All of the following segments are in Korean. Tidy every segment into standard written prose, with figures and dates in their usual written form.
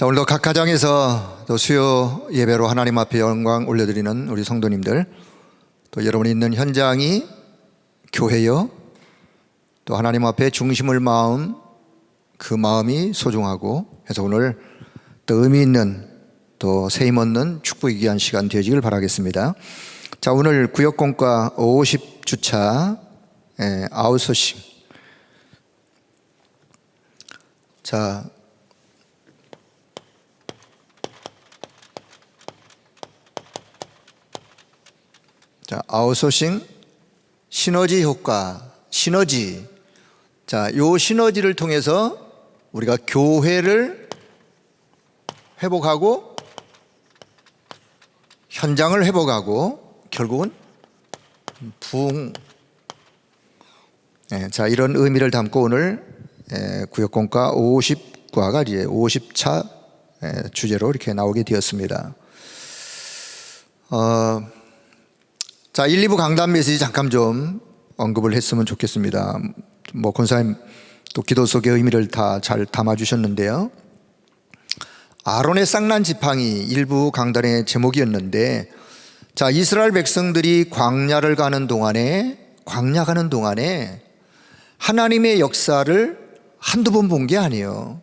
자, 오늘도 각 가정에서 또 수요 예배로 하나님 앞에 영광 올려드리는 우리 성도님들, 또 여러분이 있는 현장이 교회요, 또 하나님 앞에 중심을 마음, 그 마음이 소중하고 해서 오늘 또 의미 있는 또 세임 얻는 축복이 귀한 시간 되어지길 바라겠습니다. 자, 오늘 구역공과 50주차 아웃소싱. 자, 아웃소싱 시너지 효과, 시너지. 자, 요 시너지를 통해서 우리가 교회를 회복하고 현장을 회복하고 결국은 부흥. 자, 이런 의미를 담고 오늘 구역공과 50과가 이제 50차 주제로 이렇게 나오게 되었습니다. 자, 1, 2부 강단 메시지 잠깐 좀 언급을 했으면 좋겠습니다. 뭐 권사님 또 기도 속의 의미를 다 잘 담아주셨는데요. 아론의 쌍난 지팡이 일부 강단의 제목이었는데, 자, 이스라엘 백성들이 광야 가는 동안에 하나님의 역사를 한두 번 본 게 아니에요.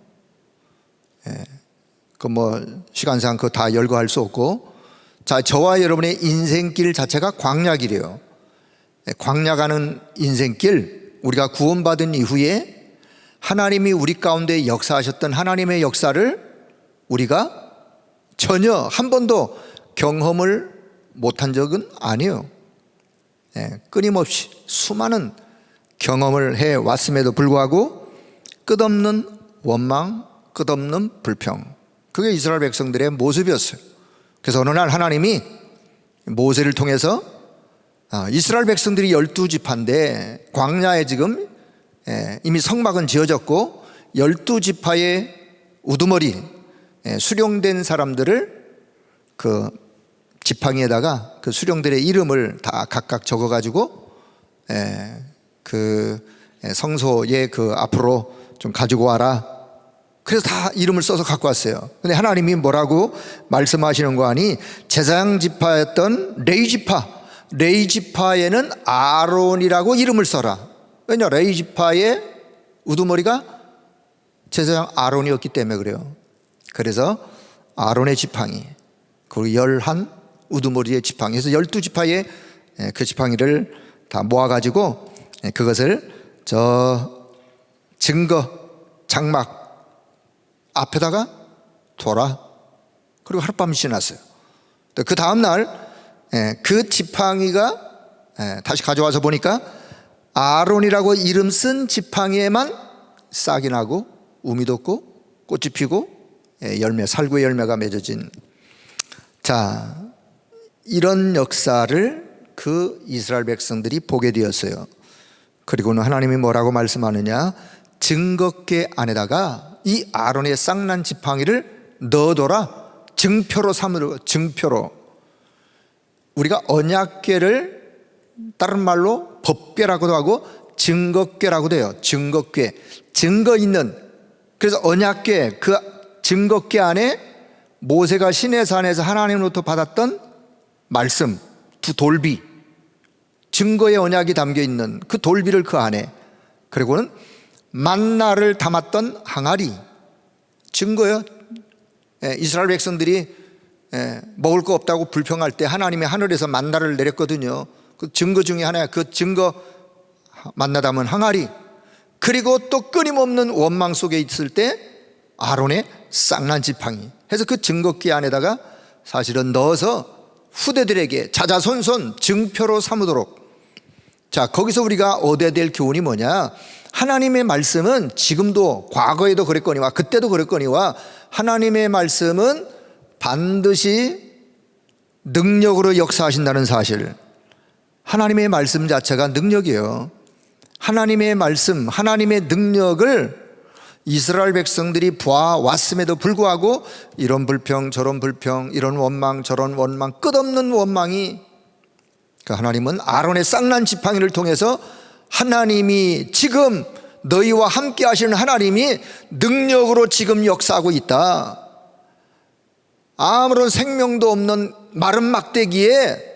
그 뭐 시간상 그거 다 열거할 수 없고, 자, 저와 여러분의 인생길 자체가 광야길이에요. 광야 가는 인생길, 우리가 구원받은 이후에 하나님이 우리 가운데 역사하셨던 하나님의 역사를 우리가 전혀 한 번도 경험을 못한 적은 아니에요. 끊임없이 수많은 경험을 해왔음에도 불구하고 끝없는 원망, 끝없는 불평, 그게 이스라엘 백성들의 모습이었어요. 그래서 어느 날 하나님이 모세를 통해서 이스라엘 백성들이 12지파인데 광야에 지금 이미 성막은 지어졌고 12지파의 우두머리 수령된 사람들을 그 지팡이에다가 그 수령들의 이름을 다 각각 적어가지고 그 성소의 그 앞으로 좀 가지고 와라. 그래서 다 이름을 써서 갖고 왔어요. 근데 하나님이 뭐라고 말씀하시는 거 아니? 제사장 지파였던 레위 지파에는 아론이라고 이름을 써라. 왜냐? 레위 지파의 우두머리가 제사장 아론이었기 때문에 그래요. 그래서 아론의 지팡이, 그리고 11 우두머리의 지팡이, 그래서 12지파의 그 지팡이를 다 모아가지고 그것을 저 증거 장막 앞에다가 둬라. 그리고 하룻밤이 지났어요. 그 다음날 그 지팡이가 다시 가져와서 보니까 아론이라고 이름 쓴 지팡이에만 싹이 나고 우미 돋고 꽃이 피고 열매, 살구의 열매가 맺어진, 자, 이런 역사를 그 이스라엘 백성들이 보게 되었어요. 그리고는 하나님이 뭐라고 말씀하느냐? 증거궤 안에다가 이 아론의 쌍난 지팡이를 넣어둬라. 증표로 삼으라. 증표로. 우리가 언약궤를 다른 말로 법궤라고도 하고 증거궤라고도 해요. 증거궤, 증거 있는. 그래서 언약궤, 그 증거궤 안에 모세가 시내산에서 하나님으로부터 받았던 말씀, 두 돌비, 증거의 언약이 담겨 있는 그 돌비를 그 안에, 그리고는 만나를 담았던 항아리, 증거요. 이스라엘 백성들이 먹을 거 없다고 불평할 때 하나님이 하늘에서 만나를 내렸거든요. 그 증거 중에 하나야. 그 증거 만나 담은 항아리. 그리고 또 끊임없는 원망 속에 있을 때 아론의 쌍난 지팡이 해서 그 증거궤 안에다가 사실은 넣어서 후대들에게 자자손손 증표로 삼으도록. 자, 거기서 우리가 얻어야 될 교훈이 뭐냐? 하나님의 말씀은 지금도, 과거에도 그랬거니와 그때도 그랬거니와 하나님의 말씀은 반드시 능력으로 역사하신다는 사실. 하나님의 말씀 자체가 능력이에요. 하나님의 말씀, 하나님의 능력을 이스라엘 백성들이 보아왔음에도 불구하고 이런 불평 저런 불평, 이런 원망 저런 원망, 끝없는 원망이, 그 하나님은 아론의 쌍난 지팡이를 통해서 하나님이 지금 너희와 함께 하시는 하나님이 능력으로 지금 역사하고 있다. 아무런 생명도 없는 마른 막대기에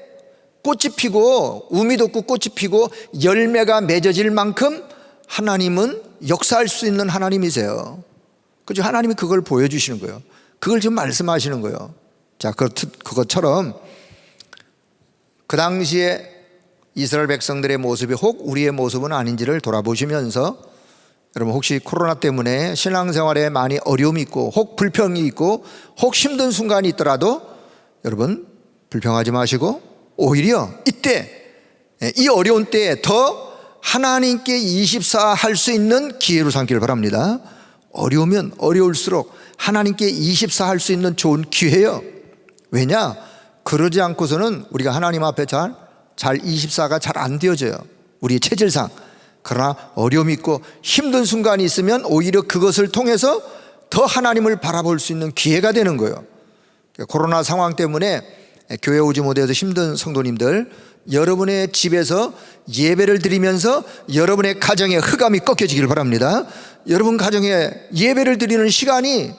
꽃이 피고 우미 돋고 꽃이 피고 열매가 맺어질 만큼 하나님은 역사할 수 있는 하나님이세요. 그죠? 하나님이 그걸 보여주시는 거예요. 그걸 지금 말씀하시는 거예요. 자, 그것처럼 그 당시에 이스라엘 백성들의 모습이 혹 우리의 모습은 아닌지를 돌아보시면서 여러분, 혹시 코로나 때문에 신앙생활에 많이 어려움이 있고 혹 불평이 있고 혹 힘든 순간이 있더라도 여러분 불평하지 마시고 오히려 이때, 이 어려운 때에 더 하나님께 24 할 수 있는 기회로 삼기를 바랍니다. 어려우면 어려울수록 하나님께 24 할 수 있는 좋은 기회예요. 왜냐? 그러지 않고서는 우리가 하나님 앞에 잘 24가 잘 안 되어져요, 우리의 체질상. 그러나 어려움이 있고 힘든 순간이 있으면 오히려 그것을 통해서 더 하나님을 바라볼 수 있는 기회가 되는 거예요. 코로나 상황 때문에 교회 오지 못해서 힘든 성도님들, 여러분의 집에서 예배를 드리면서 여러분의 가정의 흑암이 꺾여지길 바랍니다. 여러분 가정에 예배를 드리는 시간이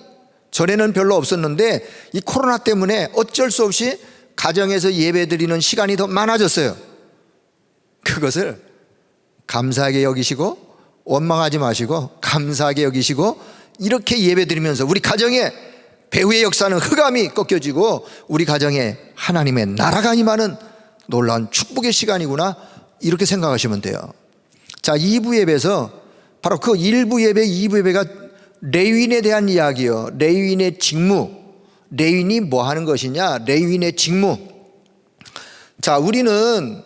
전에는 별로 없었는데 이 코로나 때문에 어쩔 수 없이 가정에서 예배 드리는 시간이 더 많아졌어요. 그것을 감사하게 여기시고 원망하지 마시고 감사하게 여기시고 이렇게 예배 드리면서 우리 가정에 배후의 역사는 흑암이 꺾여지고 우리 가정에 하나님의 나라가 임하는 놀라운 축복의 시간이구나, 이렇게 생각하시면 돼요. 자, 2부 예배에서 바로 그 1부 예배, 2부 예배가 레위인에 대한 이야기예요. 레위인의 직무. 레위인이 뭐 하는 것이냐? 레위인의 직무. 자, 우리는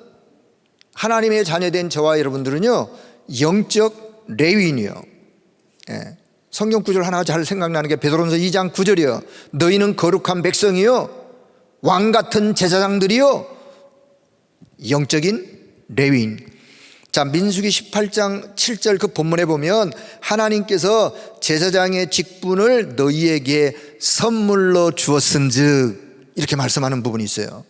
하나님의 자녀된 저와 여러분들은요, 영적 레위인이요. 성경 구절 하나 잘 생각나는 게 베드로전서 2장 9절이요. 너희는 거룩한 백성이요, 왕 같은 제사장들이요, 영적인 레위인. 자, 민수기 18장 7절 그 본문에 보면 하나님께서 제사장의 직분을 너희에게 선물로 주었은즉 이렇게 말씀하는 부분이 있어요.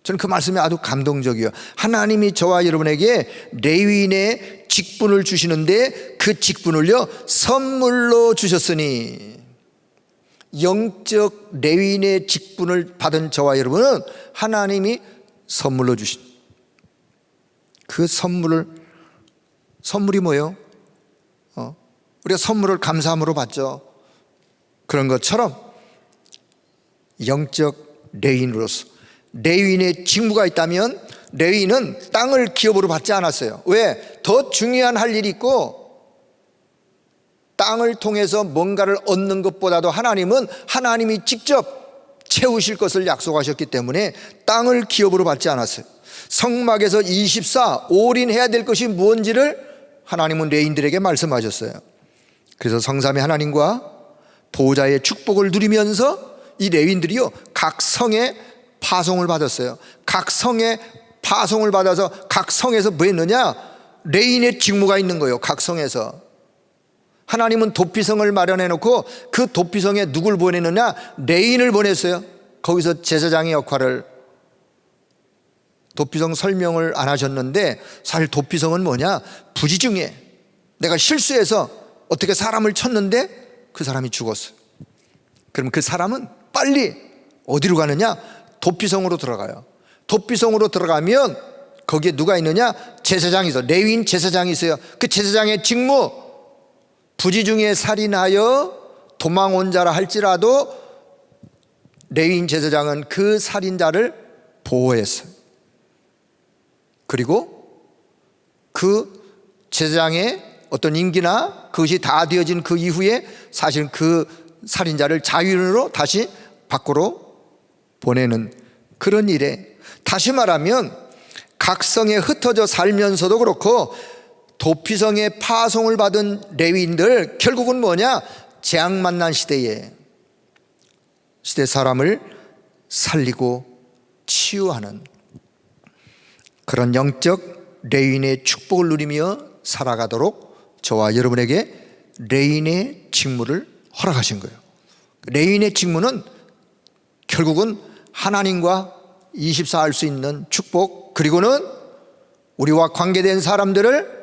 저는 그 말씀이 아주 감동적이에요. 하나님이 저와 여러분에게 레위인의 직분을 주시는데 그 직분을요 선물로 주셨으니, 영적 레위인의 직분을 받은 저와 여러분은 하나님이 선물로 주신 그 선물이 뭐예요? 우리가 선물을 감사함으로 받죠. 그런 것처럼 영적 레위인으로서 레위인의 직무가 있다면 레위인은 땅을 기업으로 받지 않았어요. 왜? 더 중요한 할 일이 있고 땅을 통해서 뭔가를 얻는 것보다도 하나님은 하나님이 직접 채우실 것을 약속하셨기 때문에 땅을 기업으로 받지 않았어요. 성막에서 24 올인해야 될 것이 무엇인지를 하나님은 레위인들에게 말씀하셨어요. 그래서 성삼위 하나님과 보호자의 축복을 누리면서 이 레위인들이요 각 성에 파송을 받았어요. 각 성에 파송을 받아서 각 성에서 뭐 했느냐? 레위인의 직무가 있는 거예요. 각 성에서 하나님은 도피성을 마련해 놓고 그 도피성에 누굴 보내느냐? 레위인을 보냈어요. 거기서 제사장의 역할을, 도피성 설명을 안 하셨는데 사실 도피성은 뭐냐? 부지중에 내가 실수해서 어떻게 사람을 쳤는데 그 사람이 죽었어요. 그럼 그 사람은 빨리 어디로 가느냐? 도피성으로 들어가요. 도피성으로 들어가면 거기에 누가 있느냐? 제사장이 있어요. 레위인 제사장이 있어요. 그 제사장의 직무, 부지중에 살인하여 도망온 자라 할지라도 레위인 제사장은 그 살인자를 보호했어요. 그리고 그 제사장의 어떤 임기나 그것이 다 되어진 그 이후에 사실 그 살인자를 자유인으로 다시 밖으로 보내는 그런 일에, 다시 말하면 각성에 흩어져 살면서도 그렇고 도피성에 파송을 받은 레위인들 결국은 뭐냐? 재앙 만난 시대 사람을 살리고 치유하는 그런 영적 레위인의 축복을 누리며 살아가도록 저와 여러분에게 레위인의 직무를 허락하신 거예요. 레위인의 직무는 결국은 하나님과 24 할 수 있는 축복, 그리고는 우리와 관계된 사람들을,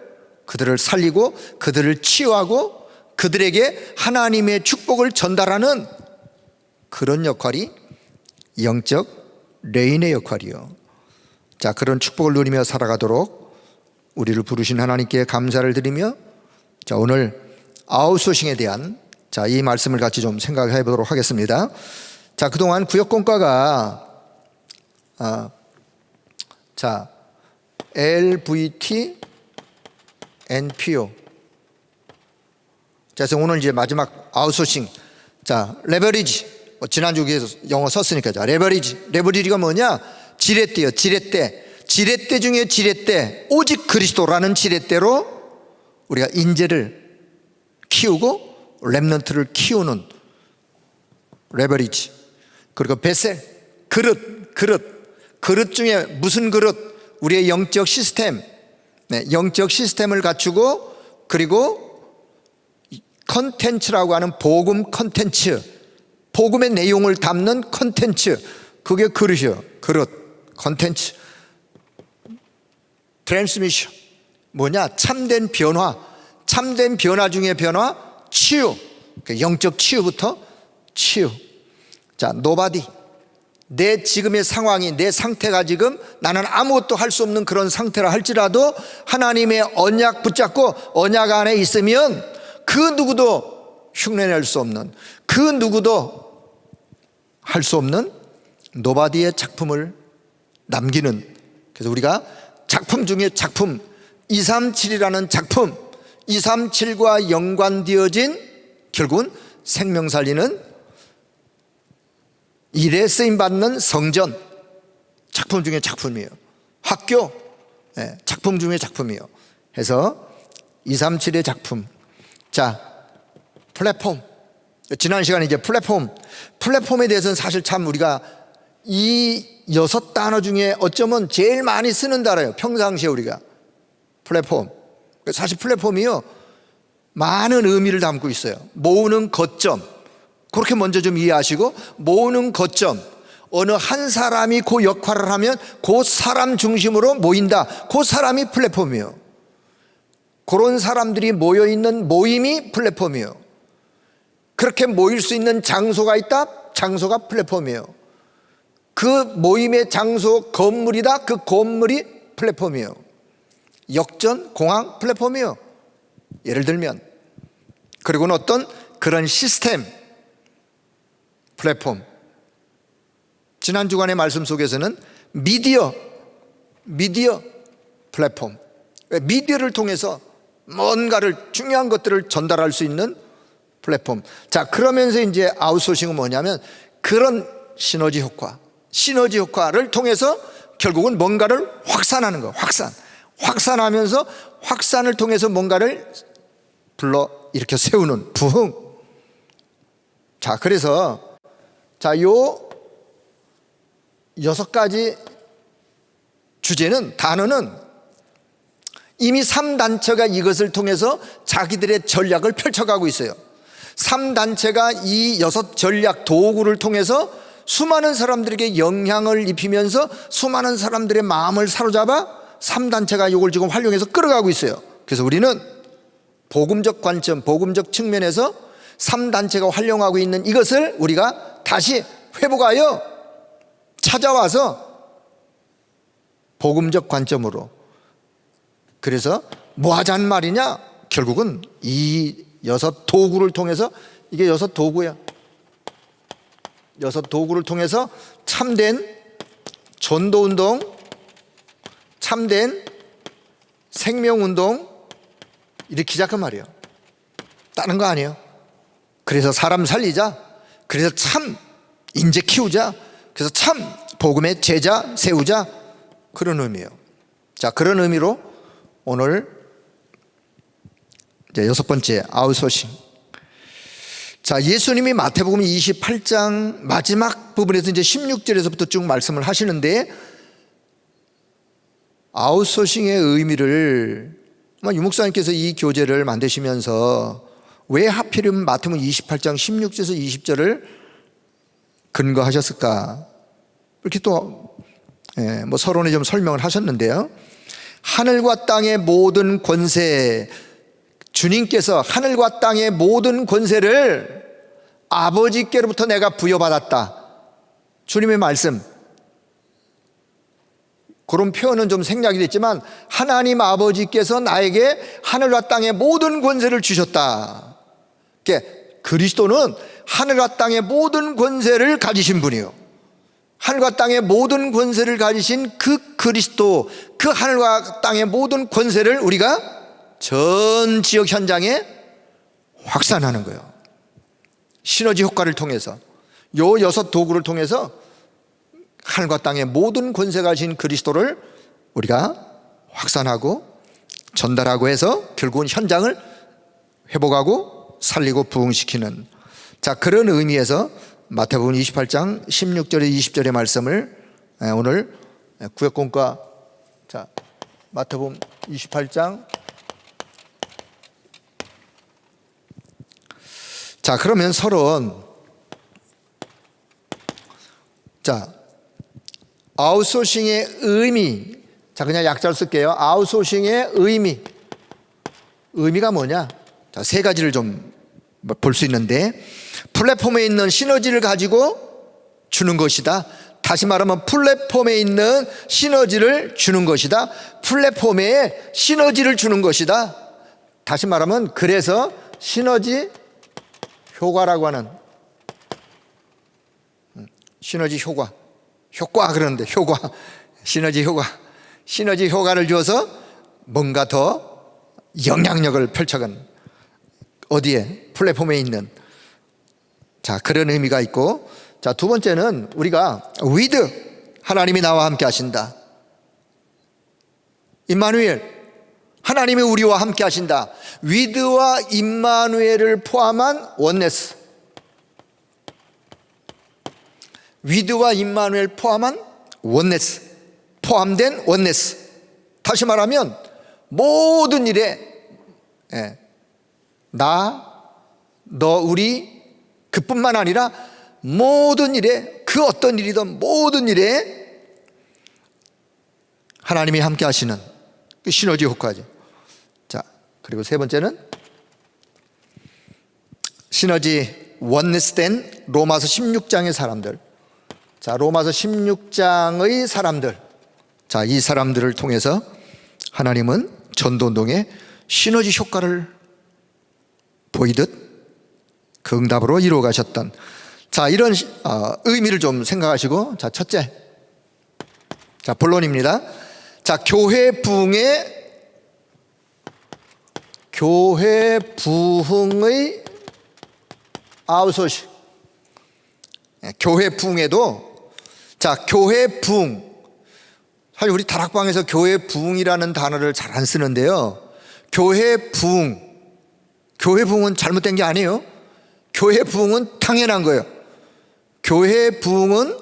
그들을 살리고 그들을 치유하고 그들에게 하나님의 축복을 전달하는 그런 역할이 영적 레인의 역할이요. 자, 그런 축복을 누리며 살아가도록 우리를 부르신 하나님께 감사를 드리며, 자, 오늘 아웃소싱에 대한 이 말씀을 같이 좀 생각해 보도록 하겠습니다. 자, 그동안 구역공과가 LVT, NPO. 자, 그래서 오늘 이제 마지막 아웃소싱. 자, 레버리지. 지난주에 영어 썼으니까. 자, 레버리지가 뭐냐? 지렛대요, 지렛대. 지렛대 중에 지렛대. 오직 그리스도라는 지렛대로 우리가 인재를 키우고 렘넌트를 키우는 레버리지. 그리고 베셀, 그릇 중에 무슨 그릇? 우리의 영적 시스템, 영적 시스템을 갖추고, 그리고 컨텐츠라고 하는 복음 컨텐츠, 복음의 내용을 담는 컨텐츠, 그게 그릇이요. 그릇, 컨텐츠. 트랜스미션, 뭐냐? 참된 변화 중에 변화, 치유. 영적 치유부터 치유. 자, 노바디. 내 지금의 상황이, 내 상태가 지금 나는 아무것도 할 수 없는 그런 상태라 할지라도 하나님의 언약 붙잡고 언약 안에 있으면 그 누구도 흉내낼 수 없는, 그 누구도 할 수 없는 노바디의 작품을 남기는. 그래서 우리가 작품 중에 작품, 237이라는 작품, 237과 연관되어진 결국은 생명 살리는 일에 쓰임받는 성전, 작품 중에 작품이에요. 학교, 작품 중에 작품이에요. 해서 237의 작품. 자, 플랫폼. 지난 시간에 이제 플랫폼에 대해서는 사실 참 우리가 이 6단어 중에 어쩌면 제일 많이 쓰는 단어예요. 평상시에 우리가. 플랫폼. 사실 플랫폼이요, 많은 의미를 담고 있어요. 모으는 거점. 그렇게 먼저 좀 이해하시고, 모으는 거점. 어느 한 사람이 그 역할을 하면 그 사람 중심으로 모인다. 그 사람이 플랫폼이에요. 그런 사람들이 모여있는 모임이 플랫폼이에요. 그렇게 모일 수 있는 장소가 있다. 장소가 플랫폼이에요. 그 모임의 장소 건물이다. 그 건물이 플랫폼이에요. 역전, 공항 플랫폼이에요. 예를 들면. 그리고는 어떤 그런 시스템 플랫폼. 지난 주간의 말씀 속에서는 미디어 플랫폼. 미디어를 통해서 뭔가를, 중요한 것들을 전달할 수 있는 플랫폼. 자, 그러면서 이제 아웃소싱은 뭐냐면 그런 시너지 효과를 통해서 결국은 뭔가를 확산하는 거예요. 확산하면서 확산을 통해서 뭔가를 불러 일으켜 세우는 부흥. 자, 그래서 요 6가지 주제는, 단어는 이미 3단체가 이것을 통해서 자기들의 전략을 펼쳐가고 있어요. 3단체가 이 6 전략 도구를 통해서 수많은 사람들에게 영향을 입히면서 수많은 사람들의 마음을 사로잡아 3단체가 이걸 지금 활용해서 끌어가고 있어요. 그래서 우리는 복음적 관점, 복음적 측면에서 3단체가 활용하고 있는 이것을 우리가 다시 회복하여 찾아와서 복음적 관점으로. 그래서 뭐 하자는 말이냐? 결국은 이 6 도구를 통해서, 이게 6 도구야. 6 도구를 통해서 참된 전도운동, 참된 생명운동 일으키자그 말이에요. 다른 거 아니에요. 그래서 사람 살리자. 그래서 참 인재 키우자. 그래서 참 복음의 제자 세우자. 그런 의미예요. 자, 그런 의미로 오늘 이제 6번째 아웃소싱. 자, 예수님이 마태복음 28장 마지막 부분에서 이제 16절에서부터 쭉 말씀을 하시는데, 아웃소싱의 의미를 유목사님께서 이 교재를 만드시면서 왜 하필이면 마태복음 28장 16절에서 20절을 근거하셨을까? 이렇게 또 서론에 좀 설명을 하셨는데요. 하늘과 땅의 모든 권세, 주님께서 하늘과 땅의 모든 권세를 아버지께로부터 내가 부여받았다. 주님의 말씀, 그런 표현은 좀 생략이 됐지만 하나님 아버지께서 나에게 하늘과 땅의 모든 권세를 주셨다. 그리스도는 하늘과 땅의 모든 권세를 가지신 분이에요. 하늘과 땅의 모든 권세를 가지신 그 그리스도, 그 하늘과 땅의 모든 권세를 우리가 전 지역 현장에 확산하는 거예요. 시너지 효과를 통해서, 요 6 도구를 통해서 하늘과 땅의 모든 권세가 가진 그리스도를 우리가 확산하고 전달하고 해서 결국은 현장을 회복하고 살리고 부흥시키는, 자, 그런 의미에서 마태복음 28장 16절에 20절의 말씀을 오늘 구역공과, 자, 마태복음 28장, 자, 그러면 서론, 자, 아웃소싱의 의미, 자, 그냥 약자로 쓸게요. 아웃소싱의 의미가 뭐냐? 자, 3가지를 좀 볼 수 있는데, 플랫폼에 있는 시너지를 가지고 주는 것이다. 다시 말하면 플랫폼에 있는 시너지를 주는 것이다. 플랫폼에 시너지를 주는 것이다. 다시 말하면 그래서 시너지 효과라고 하는, 시너지 효과 그러는데 시너지 효과를 주어서 뭔가 더 영향력을 펼쳐가는, 어디에? 플랫폼에 있는, 자, 그런 의미가 있고, 자, 2번째는 우리가 with, 하나님이 나와 함께 하신다. 임마누엘, 하나님이 우리와 함께 하신다. with와 임마누엘을 포함한 원네스, with와 임마누엘 포함한 원네스, 포함된 원네스. 다시 말하면 모든 일에 나, 너, 우리, 그뿐만 아니라 모든 일에, 그 어떤 일이든 모든 일에 하나님이 함께 하시는 그 시너지 효과죠. 자, 그리고 3번째는 시너지 원네스된 로마서 16장의 사람들. 자, 로마서 16장의 사람들, 자, 이 사람들을 통해서 하나님은 전도운동에 시너지 효과를 보이듯 그 응답으로 이루어 가셨던, 자, 이런 의미를 좀 생각하시고, 자, 첫째, 자, 본론입니다. 자, 교회 부흥의 아웃소싱. 교회 부흥에도, 자, 교회 부흥, 사실 우리 다락방에서 교회 부흥이라는 단어를 잘 안 쓰는데요, 교회 부흥은 잘못된 게 아니에요. 교회 부흥은 당연한 거예요. 교회 부흥은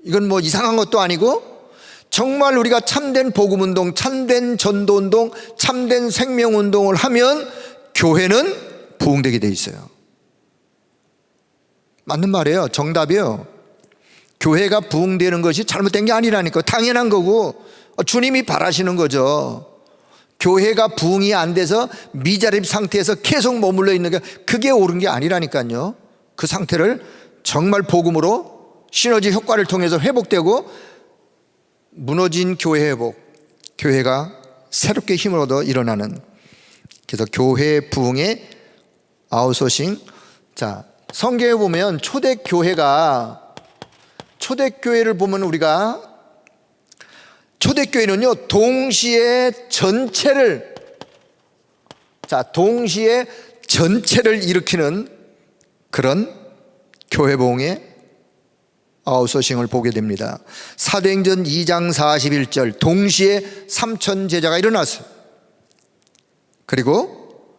이건 뭐 이상한 것도 아니고, 정말 우리가 참된 복음운동, 참된 전도운동, 참된 생명운동을 하면 교회는 부흥되게 돼 있어요. 맞는 말이에요. 정답이에요. 교회가 부흥되는 것이 잘못된 게 아니라니까, 당연한 거고 주님이 바라시는 거죠. 교회가 부흥이 안 돼서 미자립 상태에서 계속 머물러 있는 게, 그게 옳은 게 아니라니까요. 그 상태를 정말 복음으로 시너지 효과를 통해서 회복되고, 무너진 교회 회복, 교회가 새롭게 힘을 얻어 일어나는, 그래서 교회 부흥의 아웃소싱. 자, 성경에 보면 초대교회를 보면 우리가, 초대교회는요 동시에 전체를 일으키는 그런 교회 부흥의 아웃소싱을 보게 됩니다. 사도행전 2장 41절, 동시에 3천 제자가 일어났어요. 그리고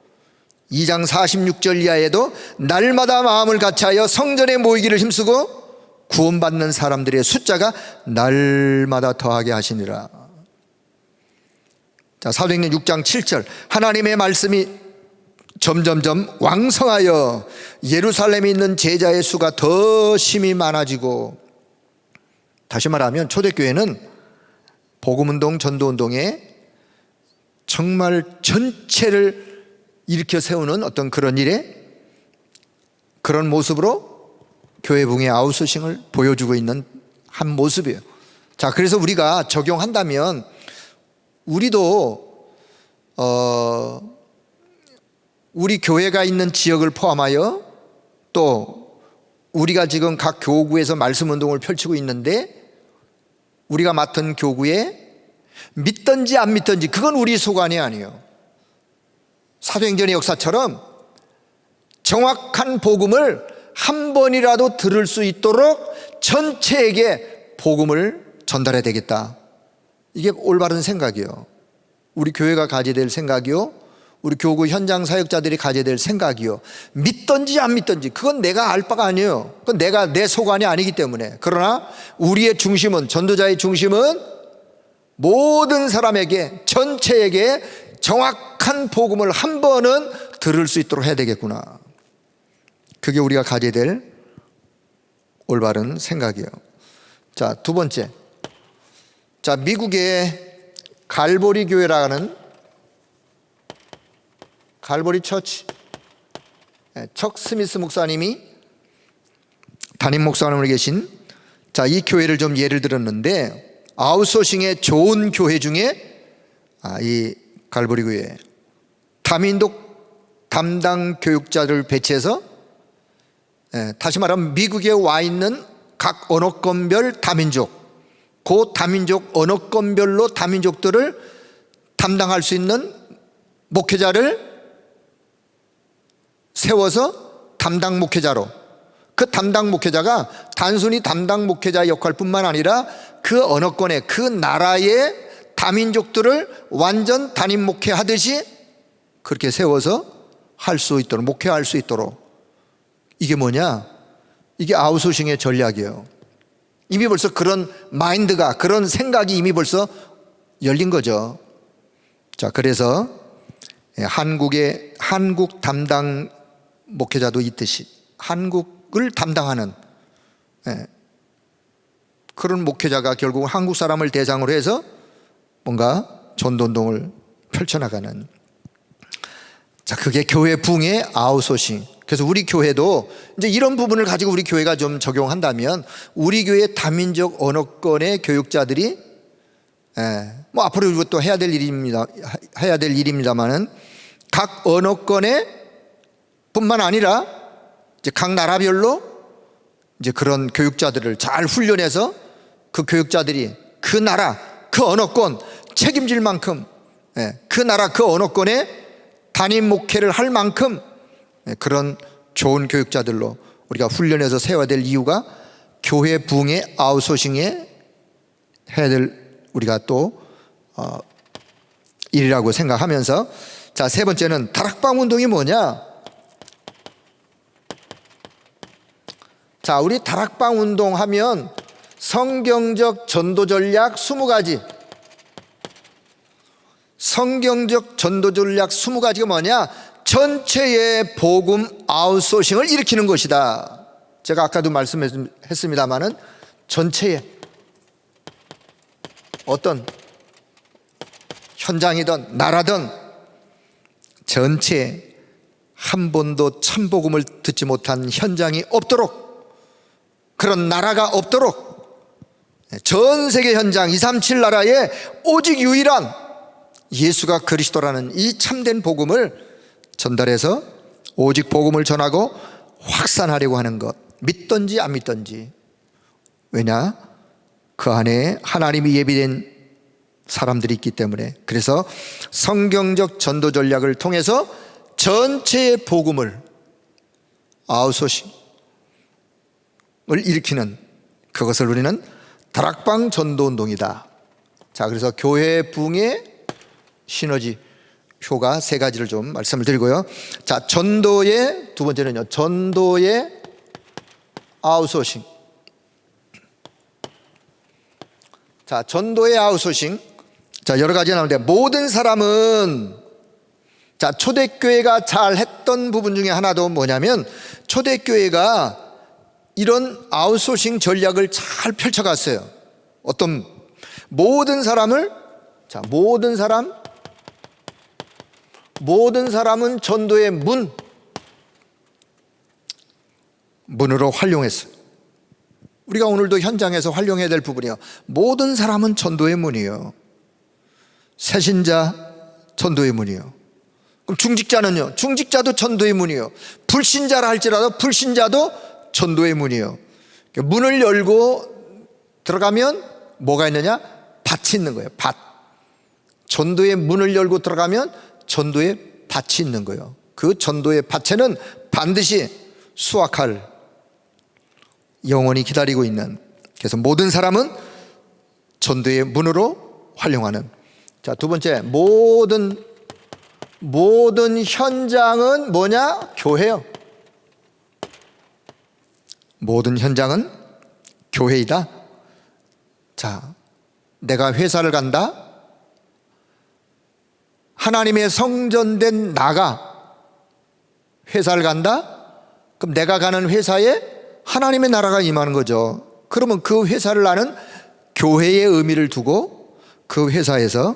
2장 46절 이하에도 날마다 마음을 같이하여 성전에 모이기를 힘쓰고 구원받는 사람들의 숫자가 날마다 더하게 하시니라. 자, 사도행전 6장 7절, 하나님의 말씀이 점점점 왕성하여 예루살렘에 있는 제자의 수가 더 심히 많아지고, 다시 말하면 초대교회는 복음운동, 전도운동에 정말 전체를 일으켜 세우는 어떤 그런 일에, 그런 모습으로 교회 부흥의 아웃소싱을 보여주고 있는 한 모습이에요. 자, 그래서 우리가 적용한다면 우리도 우리 교회가 있는 지역을 포함하여 또 우리가 지금 각 교구에서 말씀 운동을 펼치고 있는데 우리가 맡은 교구에 믿든지 안 믿든지 그건 우리 소관이 아니에요. 사도행전의 역사처럼 정확한 복음을 한 번이라도 들을 수 있도록 전체에게 복음을 전달해야 되겠다. 이게 올바른 생각이요. 우리 교회가 가져야 될 생각이요, 우리 교구 현장 사역자들이 가져야 될 생각이요. 믿든지 안 믿든지 그건 내가 알 바가 아니에요. 그건 내 소관이 아니기 때문에. 그러나 우리의 중심은, 전도자의 중심은 모든 사람에게, 전체에게 정확한 복음을 한 번은 들을 수 있도록 해야 되겠구나. 그게 우리가 가져야 될 올바른 생각이에요. 자, 두 번째. 자, 미국의 갈보리 교회라는 갈보리 처치, 척 스미스 목사님이 담임 목사님으로 계신, 자, 이 교회를 좀 예를 들었는데 아웃소싱의 좋은 교회 중에 이 갈보리 교회 다민족 담당 교육자를 배치해서, 다시 말하면 미국에 와 있는 각 언어권별 다민족, 그 다민족 언어권별로 다민족들을 담당할 수 있는 목회자를 세워서 담당 목회자로, 그 담당 목회자가 단순히 담당 목회자 역할뿐만 아니라 그 언어권의, 그 나라의 다민족들을 완전 담임 목회하듯이 그렇게 세워서 할 수 있도록, 목회할 수 있도록. 이게 뭐냐? 이게 아웃소싱의 전략이에요. 이미 벌써 그런 마인드가, 그런 생각이 이미 벌써 열린 거죠. 자, 그래서 한국 담당 목회자도 있듯이 한국을 담당하는 그런 목회자가 결국 한국 사람을 대상으로 해서 뭔가 전도운동을 펼쳐나가는, 자, 그게 교회 부흥의 아웃소싱. 그래서 우리 교회도 이제 이런 부분을 가지고 우리 교회가 좀 적용한다면 우리 교회 다민족 언어권의 교육자들이 뭐 앞으로 이것도 해야 될 일입니다만은 각 언어권의 뿐만 아니라 이제 각 나라별로 이제 그런 교육자들을 잘 훈련해서 그 교육자들이 그 나라, 그 언어권 책임질 만큼, 그 나라, 그 언어권의 담임 목회를 할 만큼 그런 좋은 교육자들로 우리가 훈련해서 세워야 될 이유가 교회 부흥의 아웃소싱에 해야 될 우리가 또 일이라고 생각하면서, 자, 세 번째는 다락방 운동이 뭐냐? 자, 우리 다락방 운동 하면 성경적 전도 전략 20가지. 성경적 전도 전략 20가지가 뭐냐? 전체의 복음 아웃소싱을 일으키는 것이다. 제가 아까도 말씀했습니다마는 전체의 어떤 현장이든 나라든 전체 한 번도 참복음을 듣지 못한 현장이 없도록, 그런 나라가 없도록, 전 세계 현장 237 나라에 오직 유일한 예수가 그리스도라는 이 참된 복음을 전달해서 오직 복음을 전하고 확산하려고 하는 것. 믿든지 안 믿든지. 왜냐? 그 안에 하나님이 예비된 사람들이 있기 때문에. 그래서 성경적 전도 전략을 통해서 전체의 복음을 아웃소싱을 일으키는, 그것을 우리는 다락방 전도운동이다. 자, 그래서 교회 부흥의 시너지 효과 세 가지를 좀 말씀을 드리고요. 자, 전도의 두 번째는요, 전도의 아웃소싱. 자, 전도의 아웃소싱. 자, 여러 가지가 나오는데 모든 사람은, 자, 초대교회가 잘 했던 부분 중에 하나도 뭐냐면 초대교회가 이런 아웃소싱 전략을 잘 펼쳐갔어요. 어떤 모든 사람을, 자, 모든 사람은 전도의 문으로 활용했어요. 우리가 오늘도 현장에서 활용해야 될 부분이요, 모든 사람은 전도의 문이요. 새신자 전도의 문이요. 그럼 중직자는요? 중직자도 전도의 문이요. 불신자라 할지라도 불신자도 전도의 문이요. 문을 열고 들어가면 뭐가 있느냐? 밭이 있는 거예요. 밭. 전도의 문을 열고 들어가면 전도의 밭이 있는 거예요. 그 전도의 밭에는 반드시 수확할 영혼이 기다리고 있는, 그래서 모든 사람은 전도의 문으로 활용하는. 자, 두 번째, 모든 현장은 뭐냐? 교회요. 모든 현장은 교회이다. 자, 내가 회사를 간다. 하나님의 성전된 나가 회사를 간다. 그럼 내가 가는 회사에 하나님의 나라가 임하는 거죠. 그러면 그 회사를 나는 교회의 의미를 두고 그 회사에서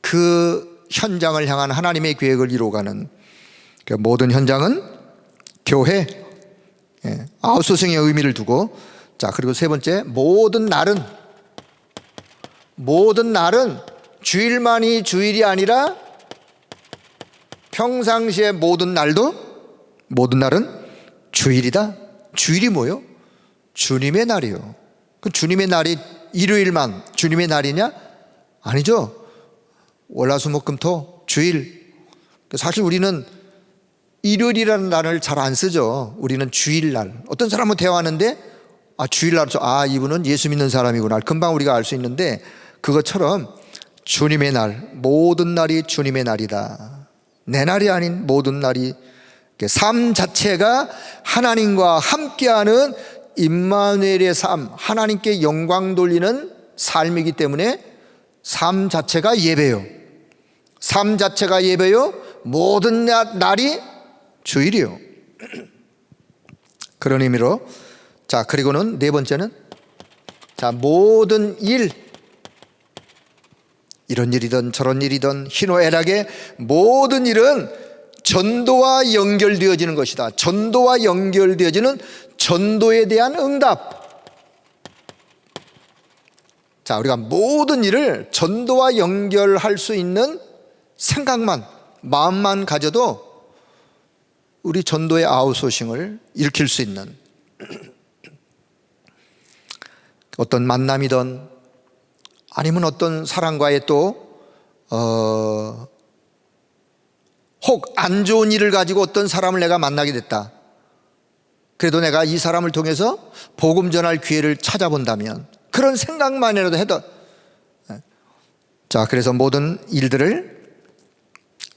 그 현장을 향한 하나님의 계획을 이루어가는, 그러니까 모든 현장은 교회, 아웃소싱의 의미를 두고. 자, 그리고 세 번째, 모든 날은 주일만이 주일이 아니라 평상시에 모든 날은 주일이다. 주일이 뭐요? 주님의 날이요. 그 주님의 날이 일요일만 주님의 날이냐? 아니죠. 월화수목금토 주일. 사실 우리는 일요일이라는 날을 잘 안 쓰죠. 우리는 주일날. 어떤 사람은 대화하는데 주일날, 이분은 예수 믿는 사람이구나, 금방 우리가 알 수 있는데, 그것처럼 주님의 날, 모든 날이 주님의 날이다. 내 날이 아닌 모든 날이, 삶 자체가 하나님과 함께하는 임마누엘의 삶, 하나님께 영광 돌리는 삶이기 때문에 삶 자체가 예배요. 삶 자체가 예배요. 모든 날이 주일이요. 그런 의미로. 자, 그리고는 네 번째는, 자, 모든 일, 이런 일이든 저런 일이든 희노애락의 모든 일은 전도와 연결되어지는 것이다. 전도와 연결되어지는 전도에 대한 응답. 자, 우리가 모든 일을 전도와 연결할 수 있는 생각만, 마음만 가져도 우리 전도의 아웃소싱을 일으킬 수 있는, 어떤 만남이든 아니면 어떤 사람과의 혹 안 좋은 일을 가지고 어떤 사람을 내가 만나게 됐다. 그래도 내가 이 사람을 통해서 복음 전할 기회를 찾아본다면, 그런 생각만이라도 해도. 자, 그래서 모든 일들을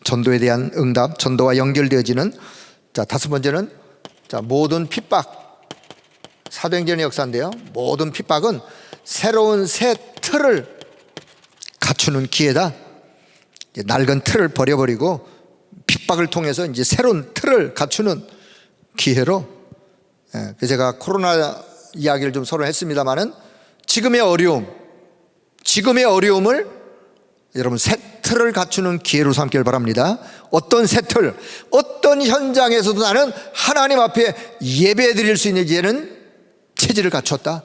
전도에 대한 응답, 전도와 연결되어지는. 자, 다섯 번째는, 자, 모든 핍박. 사도행전의 역사인데요, 모든 핍박은 새로운 새 틀을 갖추는 기회다. 낡은 틀을 버려버리고 핍박을 통해서 이제 새로운 틀을 갖추는 기회로. 그래서 제가 코로나 이야기를 좀 서로 했습니다마는, 지금의 어려움을 여러분 새 틀을 갖추는 기회로 삼길 바랍니다. 어떤 새 틀, 어떤 현장에서도 나는 하나님 앞에 예배 드릴 수 있는 이제는 체질을 갖췄다.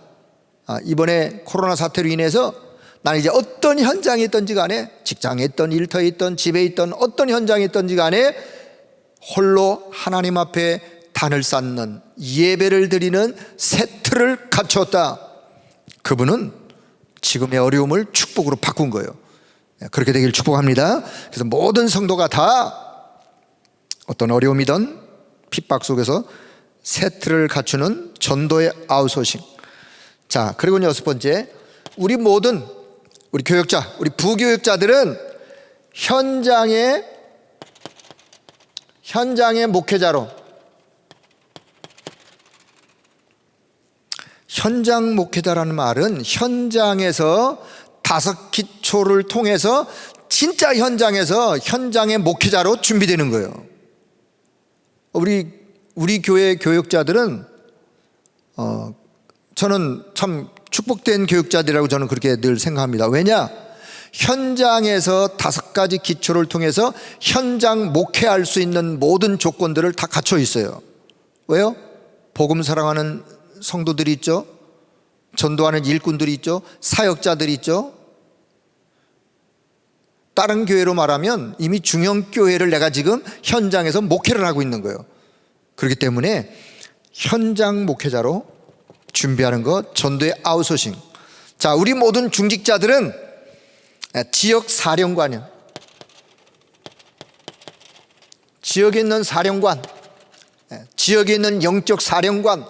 이번에 코로나 사태로 인해서 나는 이제 어떤 현장에 있든지 간에, 직장에 있든 일터에 있든 집에 있든 어떤 현장에 있든지 간에 홀로 하나님 앞에 단을 쌓는, 예배를 드리는 새 틀을 갖췄다. 그분은 지금의 어려움을 축복으로 바꾼 거예요. 그렇게 되길 축복합니다. 그래서 모든 성도가 다 어떤 어려움이든 핍박 속에서 새 틀을 갖추는 전도의 아웃소싱. 자, 그리고 여섯 번째, 우리 교역자, 우리 부교역자들은 현장의 목회자로, 현장 목회자라는 말은 현장에서 5기초를 통해서 진짜 현장에서 현장의 목회자로 준비되는 거예요. 우리 교회 교역자들은 저는 참 축복된 교육자들이라고 저는 그렇게 늘 생각합니다. 왜냐? 현장에서 5가지 기초를 통해서 현장 목회할 수 있는 모든 조건들을 다 갖춰 있어요. 왜요? 복음 사랑하는 성도들이 있죠. 전도하는 일꾼들이 있죠. 사역자들이 있죠. 다른 교회로 말하면 이미 중형교회를 내가 지금 현장에서 목회를 하고 있는 거예요. 그렇기 때문에 현장 목회자로 준비하는 것, 전도의 아웃소싱. 자, 우리 모든 중직자들은 지역 사령관이요, 지역에 있는 사령관, 지역에 있는 영적 사령관.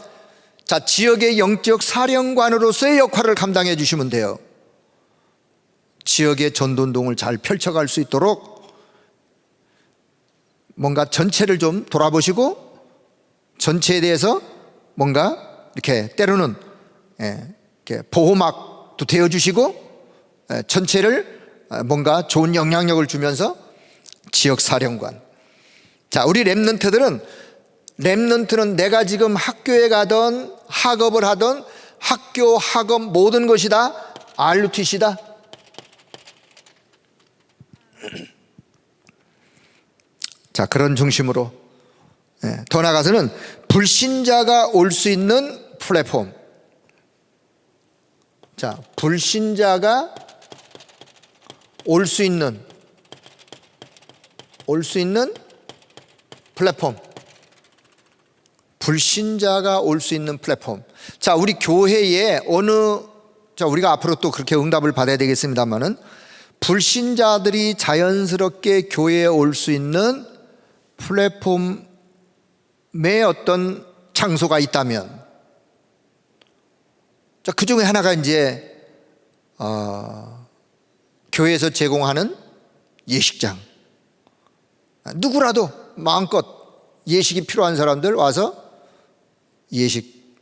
자, 지역의 영적 사령관으로서의 역할을 감당해 주시면 돼요. 지역의 전도운동을 잘 펼쳐갈 수 있도록 뭔가 전체를 좀 돌아보시고 전체에 대해서 뭔가 이렇게 때로는 이렇게 보호막도 대어주시고 전체를 뭔가 좋은 영향력을 주면서 지역 사령관. 자, 우리 렘넌트는 내가 지금 학교에 가던 학업을 하던 학교 학업 모든 것이 다 RUTC다. 자, 그런 중심으로 더 나아가서는 불신자가 올 수 있는 플랫폼. 자, 불신자가 올 수 있는 플랫폼. 불신자가 올 수 있는 플랫폼. 자, 우리 교회에 우리가 앞으로 또 그렇게 응답을 받아야 되겠습니다만은 불신자들이 자연스럽게 교회에 올 수 있는 플랫폼의 어떤 장소가 있다면, 자, 그 중에 하나가 이제 교회에서 제공하는 예식장. 누구라도 마음껏 예식이 필요한 사람들 와서 예식,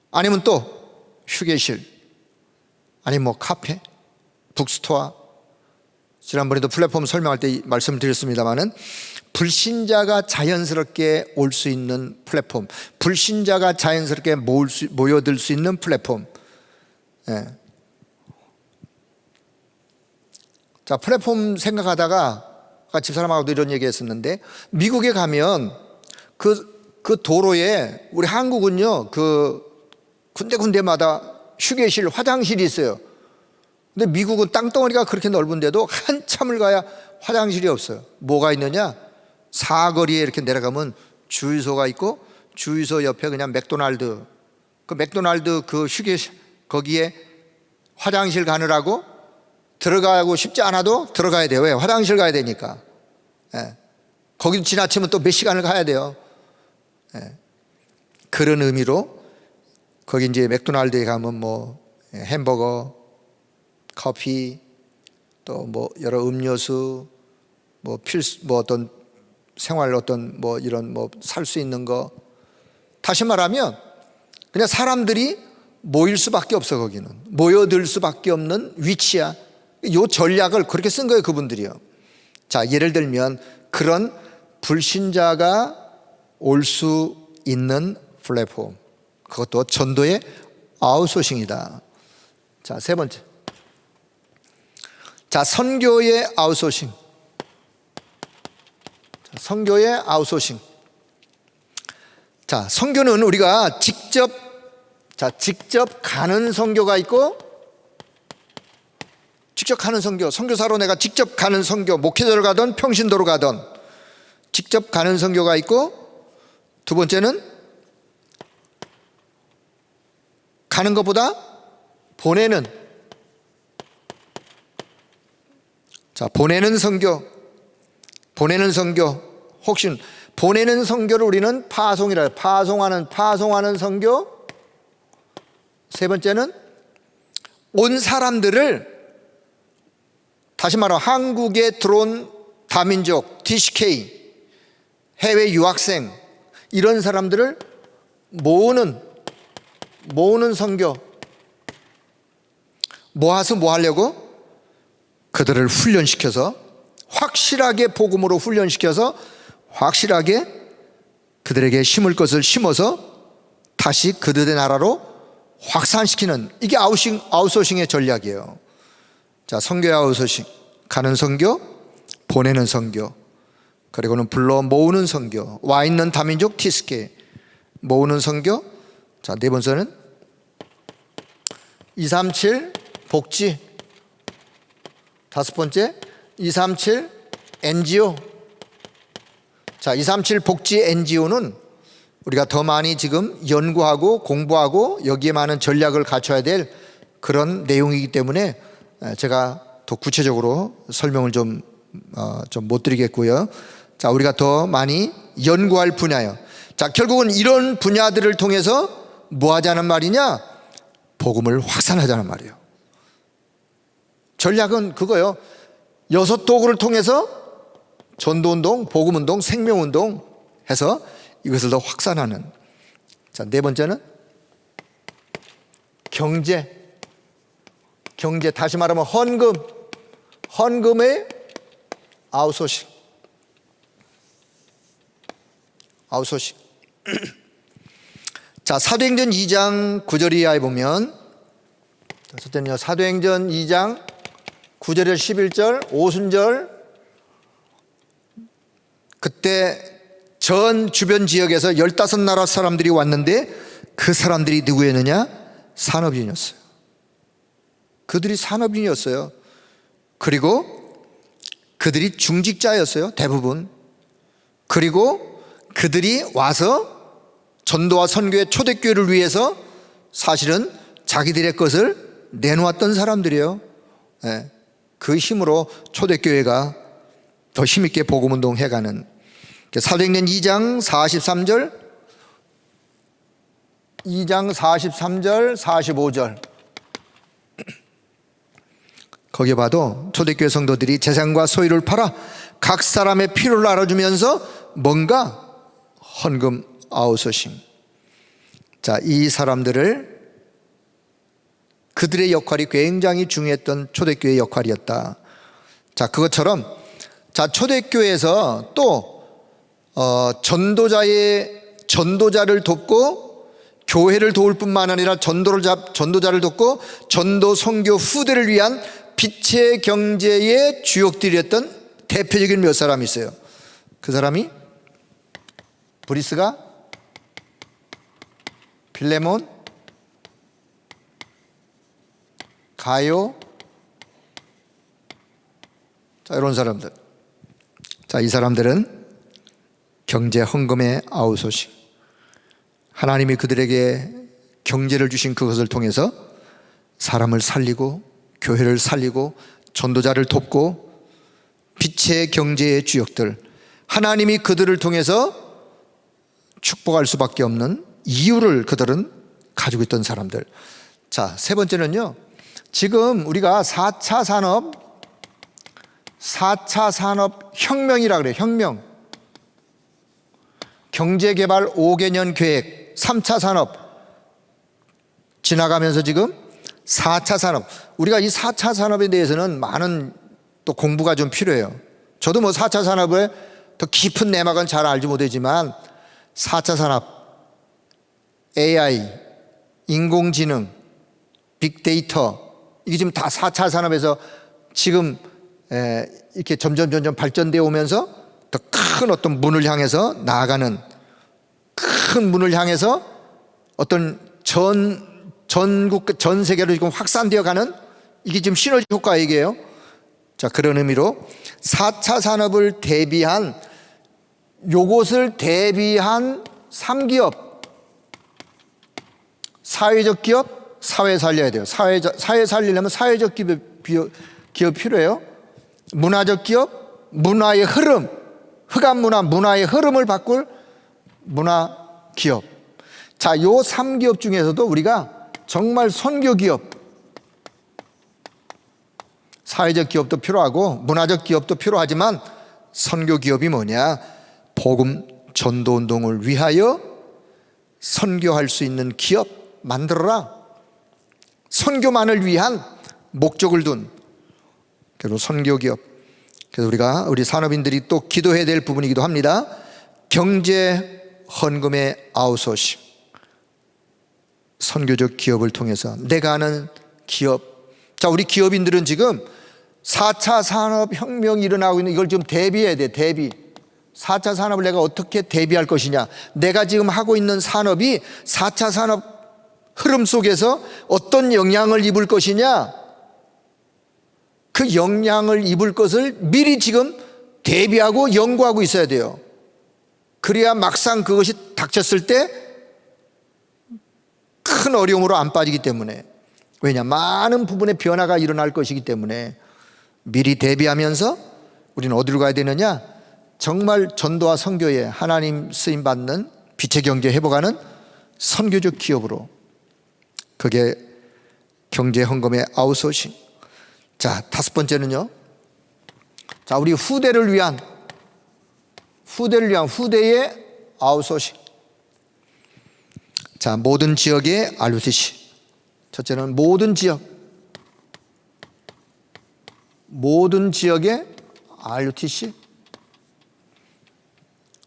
아니면 또 휴게실, 아니면 뭐 카페, 북스토어. 지난번에도 플랫폼 설명할 때 말씀드렸습니다마는 불신자가 자연스럽게 올 수 있는 플랫폼, 불신자가 자연스럽게 모여들 수 있는 플랫폼. 자, 플랫폼 생각하다가 집사람하고도 이런 얘기 했었는데, 미국에 가면 그 도로에, 우리 한국은요 그 군데군데마다 휴게실, 화장실이 있어요. 근데 미국은 땅덩어리가 그렇게 넓은데도 한참을 가야 화장실이 없어요. 뭐가 있느냐? 사거리에 이렇게 내려가면 주유소가 있고, 주유소 옆에 그냥 맥도날드, 그 맥도날드 그 휴게실, 거기에 화장실 가느라고 들어가고 싶지 않아도 들어가야 돼요. 왜? 화장실 가야 되니까. 거기 지나치면 또 몇 시간을 가야 돼요. 그런 의미로 거기 이제 맥도날드에 가면 뭐 햄버거, 커피, 또 뭐 여러 음료수, 뭐 어떤 생활 어떤 뭐 이런 뭐 살 수 있는 거. 다시 말하면 그냥 사람들이 모일 수밖에 없어. 거기는 모여들 수밖에 없는 위치야. 요 전략을 그렇게 쓴 거예요, 그분들이요. 자, 예를 들면 그런 불신자가 올 수 있는 플랫폼, 그것도 전도의 아웃소싱이다. 자, 세 번째. 자, 선교의 아웃소싱. 선교의 아웃소싱. 자, 선교는 우리가 직접 가는 선교가 있고, 직접 가는 선교, 선교사로 내가 직접 가는 선교, 목회자로 가든 평신도로 가든 직접 가는 선교가 있고, 두 번째는 가는 것보다 보내는, 자, 보내는 선교. 혹시 보내는 선교를 우리는 파송이라 해요. 파송하는 선교. 세 번째는 온 사람들을, 다시 말하면 한국에 들어온 다민족, TCK, 해외 유학생, 이런 사람들을 모으는 선교. 모아서 뭐 하려고? 그들을 훈련시켜서, 확실하게 복음으로 훈련시켜서 확실하게 그들에게 심을 것을 심어서 다시 그들의 나라로 확산시키는, 이게 아웃소싱의 전략이에요. 자, 선교의 아웃소싱. 가는 선교, 보내는 선교, 그리고는 불러 모으는 선교. 와 있는 다민족 티스케 모으는 선교, 자, 네 번째는 237 복지. 다섯 번째 237 NGO. 자, 237 복지 NGO는 우리가 더 많이 지금 연구하고 공부하고 여기에 많은 전략을 갖춰야 될 그런 내용이기 때문에 제가 더 구체적으로 설명을 좀 못 드리겠고요. 자, 우리가 더 많이 연구할 분야예요. 자, 결국은 이런 분야들을 통해서 뭐 하자는 말이냐? 복음을 확산하자는 말이에요. 전략은 그거예요. 6도구를 통해서 전도운동, 복음운동, 생명운동 해서 이것을 더 확산하는. 자, 네 번째는 경제. 다시 말하면 헌금의 아웃소싱. 자, 사도행전 2장 9절 이하에 보면, 사도행전 2장 9절에서 11절 오순절, 그때 전 주변 지역에서 15나라 사람들이 왔는데 그 사람들이 누구였느냐? 산업인이었어요. 그들이 산업인이었어요. 그리고 그들이 중직자였어요, 대부분. 그리고 그들이 와서 전도와 선교의 초대교회를 위해서 사실은 자기들의 것을 내놓았던 사람들이에요. 그 힘으로 초대교회가 더 힘있게 복음운동 해가는. 사도행전 2장 43절 45절 거기에 봐도 초대교회 성도들이 재산과 소유를 팔아 각 사람의 필요를 알아주면서 뭔가 헌금 아웃소싱. 자, 이 사람들을, 그들의 역할이 굉장히 중요했던 초대교회의 역할이었다. 자, 그것처럼 자, 초대교회에서 또 전도자를 돕고 교회를 도울 뿐만 아니라 전도자를 돕고 전도 선교 후대를 위한 빛의 경제의 주역들이었던 대표적인 몇 사람이 있어요. 그 사람이 브리스가, 필레몬, 가요, 자, 이런 사람들. 자, 이 사람들은 경제 헌금의 아웃소싱. 하나님이 그들에게 경제를 주신 그것을 통해서 사람을 살리고 교회를 살리고 전도자를 돕고 빛의 경제의 주역들, 하나님이 그들을 통해서 축복할 수밖에 없는 이유를 그들은 가지고 있던 사람들. 자, 세 번째는요, 지금 우리가 4차 산업 혁명이라 그래요. 혁명. 경제개발 5개년 계획 3차 산업 지나가면서 지금 4차 산업. 우리가 이 4차 산업에 대해서는 많은 또 공부가 좀 필요해요. 저도 뭐 4차 산업의 더 깊은 내막은 잘 알지 못하지만 4차 산업, AI, 인공지능, 빅데이터, 이게 지금 다 4차 산업에서 지금 이렇게 점점 발전되어 오면서 더 큰 어떤 문을 향해서 나아가는, 큰 문을 향해서 어떤 전 세계로 지금 확산되어 가는, 이게 지금 시너지 효과 얘기예요. 자, 그런 의미로 4차 산업을 대비한, 요것을 대비한 3기업, 사회적 기업, 사회 살려야 돼요. 사회 살리려면 사회적 기업 필요해요. 문화적 기업, 문화의 흐름, 흑암 문화의 흐름을 바꿀 문화 기업. 자, 요 3기업 중에서도 우리가 정말 선교 기업, 사회적 기업도 필요하고 문화적 기업도 필요하지만 선교 기업이 뭐냐? 복음 전도 운동을 위하여 선교할 수 있는 기업 만들어라. 선교만을 위한 목적을 둔, 그리고 선교 기업. 그래서 우리 산업인들이 또 기도해야 될 부분이기도 합니다. 경제 헌금의 아웃소싱. 선교적 기업을 통해서 내가 아는 기업. 자, 우리 기업인들은 지금 4차 산업혁명이 일어나고 있는 이걸 좀 대비해야 돼. 대비. 4차 산업을 내가 어떻게 대비할 것이냐. 내가 지금 하고 있는 산업이 4차 산업 흐름 속에서 어떤 영향을 입을 것이냐, 그 영향을 입을 것을 미리 지금 대비하고 연구하고 있어야 돼요. 그래야 막상 그것이 닥쳤을 때 큰 어려움으로 안 빠지기 때문에, 왜냐, 많은 부분의 변화가 일어날 것이기 때문에 미리 대비하면서 우리는 어디로 가야 되느냐, 정말 전도와 선교에 하나님 쓰임받는 빛의 경제 회복하는 선교적 기업으로, 그게 경제 헌금의 아웃소싱. 자, 다섯 번째는요, 자, 우리 후대를 위한 후대의 아웃소싱. 자, 모든 지역의 RUTC. 첫째는 모든 지역의 RUTC.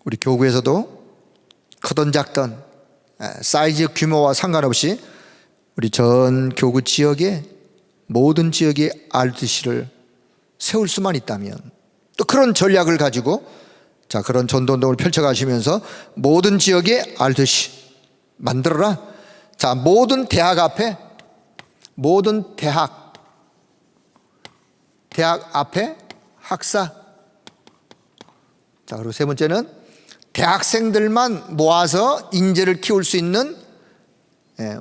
우리 교구에서도 크든 작든 사이즈 규모와 상관없이 우리 전 교구 지역에 모든 지역의 RUTC를 세울 수만 있다면, 또 그런 전략을 가지고 자, 그런 전도운동을 펼쳐가시면서 모든 지역의 RUTC 만들어라. 자, 모든 대학 앞에, 모든 대학 앞에 학사. 자, 그리고 세 번째는 대학생들만 모아서 인재를 키울 수 있는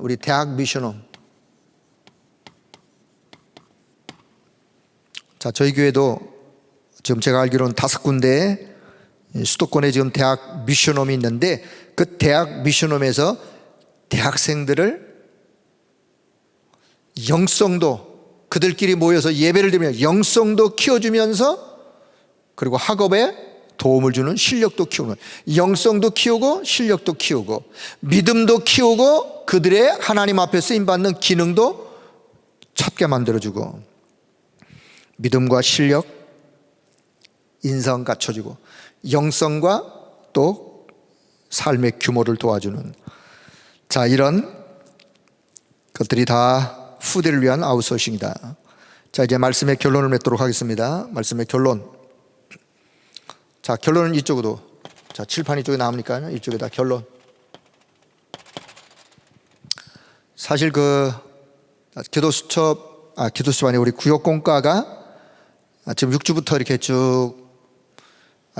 우리 대학 미션홈. 자, 저희 교회도 지금 제가 알기로는 5군데에 수도권에 지금 대학 미션홈이 있는데, 그 대학 미션홈에서 대학생들을 영성도, 그들끼리 모여서 예배를 드리며 영성도 키워주면서, 그리고 학업에 도움을 주는 실력도 키우는, 영성도 키우고 실력도 키우고 믿음도 키우고 그들의 하나님 앞에 쓰임받는 기능도 찾게 만들어주고, 믿음과 실력, 인성 갖춰주고 영성과 또 삶의 규모를 도와주는, 자, 이런 것들이 다 후대를 위한 아웃소싱이다. 자, 이제 말씀의 결론을 맺도록 하겠습니다. 말씀의 결론. 자, 결론은 이쪽으로, 자, 칠판 이쪽에 나옵니까? 이쪽에다 결론. 사실 기도수첩 아니 우리 구역공과가 지금 6주부터 이렇게 쭉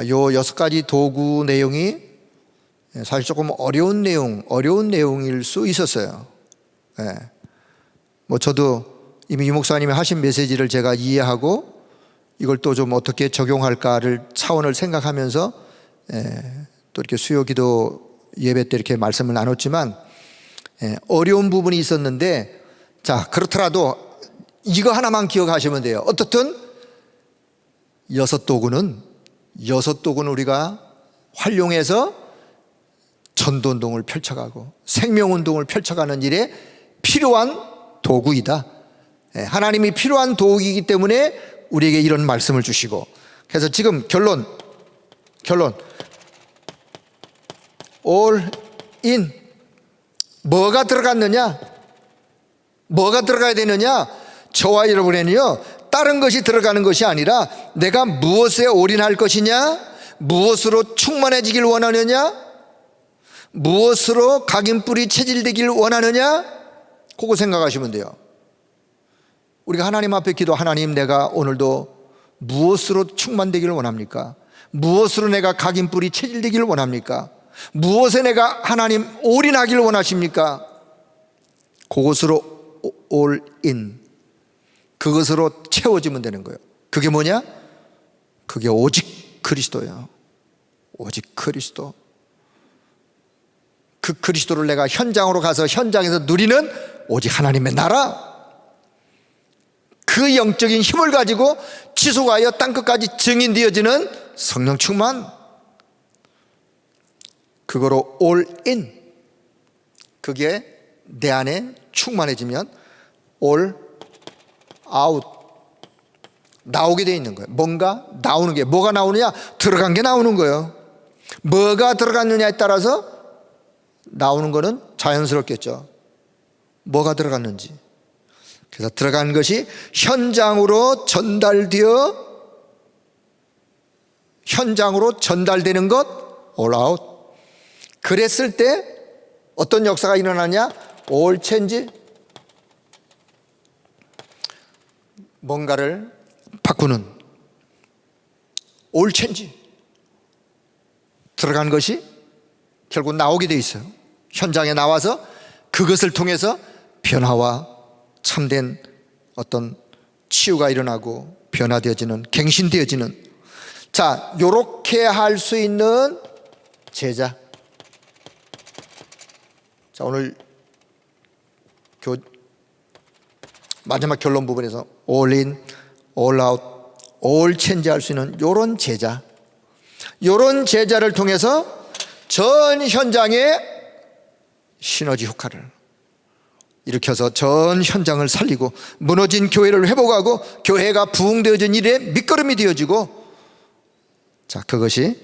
요 6가지 도구 내용이 사실 조금 어려운 내용일 수 있었어요. 뭐 저도 이미 유 목사님이 하신 메시지를 제가 이해하고 이걸 또 좀 어떻게 적용할까를 차원을 생각하면서 또 이렇게 수요기도 예배 때 이렇게 말씀을 나눴지만 어려운 부분이 있었는데, 자, 그렇더라도 이거 하나만 기억하시면 돼요. 어떻든 6도구는 우리가 활용해서 전도운동을 펼쳐가고 생명운동을 펼쳐가는 일에 필요한 도구이다. 하나님이 필요한 도구이기 때문에 우리에게 이런 말씀을 주시고, 그래서 지금 결론 all in. 뭐가 들어갔느냐, 뭐가 들어가야 되느냐, 저와 여러분에는요 다른 것이 들어가는 것이 아니라 내가 무엇에 올인할 것이냐, 무엇으로 충만해지길 원하느냐, 무엇으로 각인뿔이 체질되길 원하느냐, 그거 생각하시면 돼요. 우리가 하나님 앞에 기도, 하나님, 내가 오늘도 무엇으로 충만되기를 원합니까? 무엇으로 내가 각인뿔이 체질되기를 원합니까? 무엇에 내가 하나님 올인하기를 원하십니까? 그것으로 all in, 그것으로 채워지면 되는 거예요. 그게 뭐냐? 그게 오직 그리스도예요. 오직 그리스도. 그 그리스도를 내가 현장으로 가서 현장에서 누리는 오직 하나님의 나라, 그 영적인 힘을 가지고 지속하여 땅끝까지 증인되어지는 성령 충만, 그거로 all in, 그게 내 안에 충만해지면 all out, 나오게 돼 있는 거예요. 뭔가 나오는 게, 뭐가 나오느냐? 들어간 게 나오는 거예요. 뭐가 들어갔느냐에 따라서 나오는 거는 자연스럽겠죠. 뭐가 들어갔는지. 그래서 들어간 것이 현장으로 전달되는 것 all out. 그랬을 때 어떤 역사가 일어나냐? all change, 뭔가를 바꾸는 all change, 들어간 것이 결국 나오게 돼 있어요. 현장에 나와서 그것을 통해서 변화와 참된 어떤 치유가 일어나고 변화되어지는, 갱신되어지는, 자, 요렇게 할 수 있는 제자. 자, 오늘 마지막 결론 부분에서 all in, all out, all change 할 수 있는 요런 제자, 요런 제자를 통해서 전 현장에 시너지 효과를 일으켜서 전 현장을 살리고 무너진 교회를 회복하고 교회가 부흥되어진 일에 밑거름이 되어지고, 자, 그것이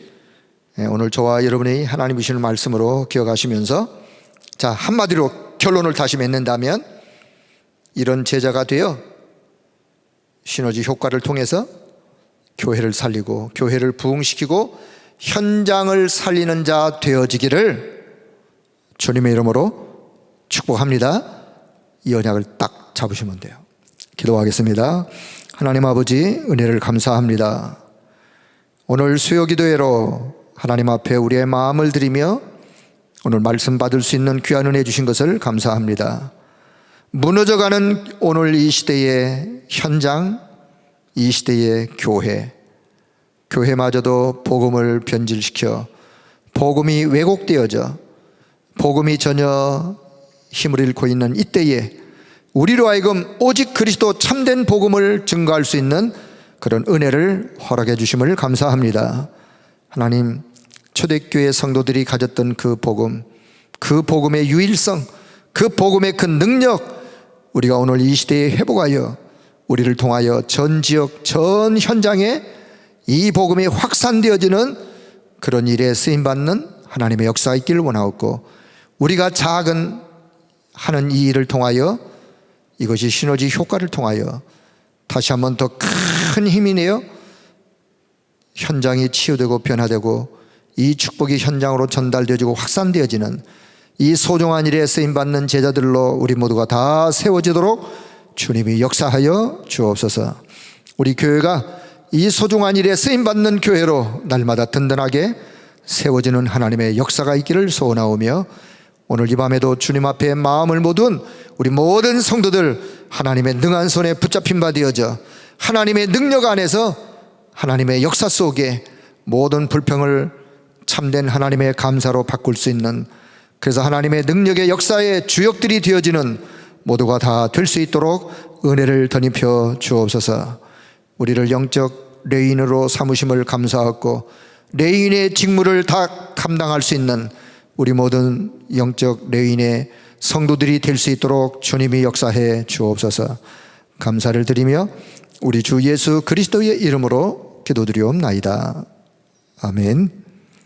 오늘 저와 여러분이 하나님 주시는 말씀으로 기억하시면서, 자, 한마디로 결론을 다시 맺는다면 이런 제자가 되어 시너지 효과를 통해서 교회를 살리고 교회를 부흥시키고 현장을 살리는 자 되어지기를 주님의 이름으로 축복합니다. 이 언약을 딱 잡으시면 돼요. 기도하겠습니다. 하나님 아버지, 은혜를 감사합니다. 오늘 수요기도회로 하나님 앞에 우리의 마음을 드리며 오늘 말씀 받을 수 있는 귀한 은혜 주신 것을 감사합니다. 무너져가는 오늘 이 시대의 현장, 이 시대의 교회마저도 복음을 변질시켜 복음이 왜곡되어져 복음이 전혀 힘을 잃고 있는 이때에 우리로 하여금 오직 그리스도 참된 복음을 증거할 수 있는 그런 은혜를 허락해 주심을 감사합니다. 하나님, 초대교회 성도들이 가졌던 그 복음, 그 복음의 유일성, 그 복음의 그 능력, 우리가 오늘 이 시대에 회복하여 우리를 통하여 전 지역, 전 현장에 이 복음이 확산되어지는 그런 일에 쓰임받는 하나님의 역사가 있기를 원하옵고, 우리가 작은 하는 이 일을 통하여 이것이 시너지 효과를 통하여 다시 한번 더 큰 힘이 내어 현장이 치유되고 변화되고 이 축복이 현장으로 전달되어지고 확산되어지는 이 소중한 일에 쓰임받는 제자들로 우리 모두가 다 세워지도록 주님이 역사하여 주옵소서. 우리 교회가 이 소중한 일에 쓰임받는 교회로 날마다 든든하게 세워지는 하나님의 역사가 있기를 소원하오며, 오늘 이 밤에도 주님 앞에 마음을 모든 우리 모든 성도들 하나님의 능한 손에 붙잡힌 바 되어져 하나님의 능력 안에서 하나님의 역사 속에 모든 불평을 참된 하나님의 감사로 바꿀 수 있는, 그래서 하나님의 능력의 역사의 주역들이 되어지는 모두가 다 될 수 있도록 은혜를 덧입혀 주옵소서. 우리를 영적 레인으로 삼으심을 감사하고 레인의 직무를 다 감당할 수 있는 우리 모든 영적 레인의 성도들이 될 수 있도록 주님이 역사해 주옵소서. 감사를 드리며 우리 주 예수 그리스도의 이름으로 기도드리옵나이다. 아멘.